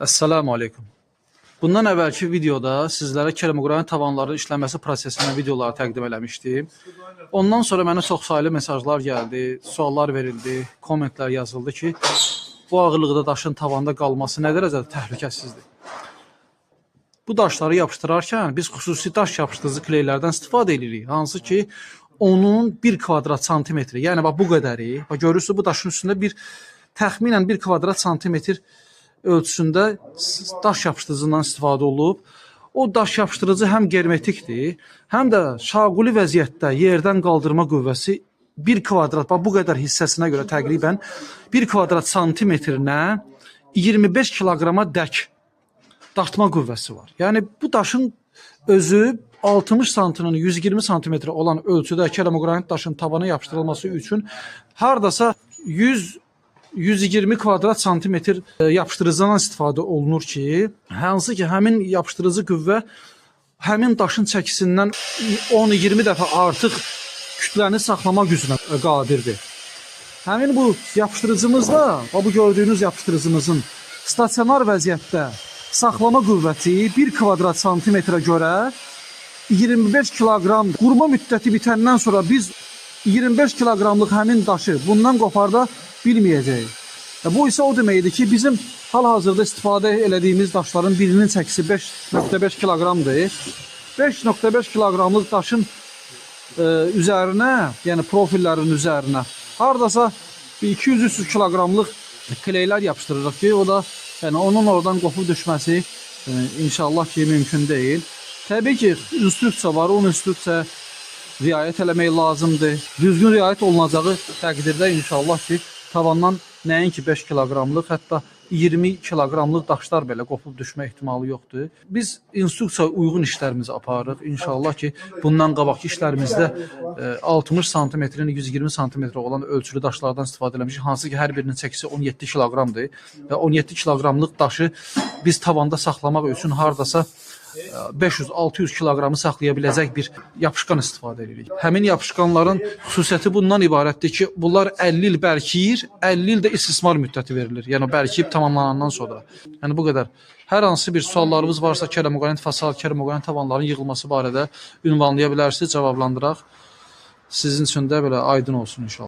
Esselamu Aleyküm. Bundan əvvəlki videoda sizlərə keramiqranit tavanların işlənməsi prosesindən videoları təqdim eləmişdim. Ondan sonra mənə çox saylı mesajlar gəldi, suallar verildi, kommentlər yazıldı ki, bu ağırlıqda daşın tavanda qalması nə dərəcədə təhlükəsizdir. Bu daşları yapışdırarkən biz xüsusi daş yapışdırıcı kleylərdən istifadə edirik. Hansı ki, onun 1 kvadrat santimetri, yəni bax bu qədəri, bax görürsünüz bu daşın üstündə təxminən 1 kvadrat santimetr ölçüsündə daş yapışdırıcından istifadə olub. O daş yapışdırıcı həm germetikdir, həm də şaquli vəziyyətdə yerdən qaldırma qüvvəsi 1 kvadrat, bax bu qədər hissəsinə görə təqribən 1 kvadrat santimetrinə 25 kiloqrama dək dartma qüvvəsi var. Yəni bu daşın özü 60 santının 120 santimetre olan ölçüdə keramiqranit daşın tavana yapışdırılması üçün hardasa 120 kvadrat santimetr yapışdırıcıdan istifadə olunur ki, hansı ki həmin yapışdırıcı qüvvə həmin daşın çəkisindən 10-20 dəfə artıq kütləni saxlama gücünə qadirdir. Həmin bu yapışdırıcımızda, bu gördüyünüz yapışdırıcımızın stasionar vəziyyətdə saxlama qüvvəti 1 kvadrat santimetrə görə 25 kiloqram qurma müddəti bitəndən sonra biz 25 kiloqramlıq həmin daşı bundan qoparda bilməyəcəyik. Bu isə o deməkdir ki, bizim hal-hazırda istifadə elədiyimiz daşların birinin çəkisi 5.5 kiloqramdır. 5.5 kiloqramlıq daşın üzərinə, yəni profillərin üzərinə hardasa 200-300 kiloqramlıq kleylər yapışdırırıq ki, o da yəni onun oradan qopub düşməsi inşallah ki, mümkün deyil. Təbii ki, instruksiya var, o instruksiya riayət eləmək lazımdır. Düzgün riayət olunacağı təqdirdə inşallah ki, tavandan nəinki 5 kiloqramlıq, hətta 20 kiloqramlıq daşlar belə qopub düşmə ehtimalı yoxdur. Biz instruksiya uyğun işlərimizi aparırıq. İnşallah ki, bundan qabaqki işlərimizdə 60 santimetrin 120 santimetre olan ölçülü daşlardan istifadə eləmişik. Hansı ki, hər birinin çəkisi 17 kiloqramdır. Və 17 kiloqramlıq daşı biz tavanda saxlamaq üçün hardasa 500-600 kiloqramı saxlaya biləcək bir yapışqan istifadə edirik. Həmin yapışqanların xüsusiyyəti bundan ibarətdir ki, bunlar 50 il bərkiyir, 50 il də istismar müddəti verilir. Yəni bərkiyib tamamlanandan sonra. Yəni bu qədər. Hər hansı bir suallarınız varsa keramiqranit fasad, keramiqranit tavanların yığılması barədə ünvanlaya bilərsiniz, cavablandıraq. Sizin üçün də belə aydın olsun inşallah.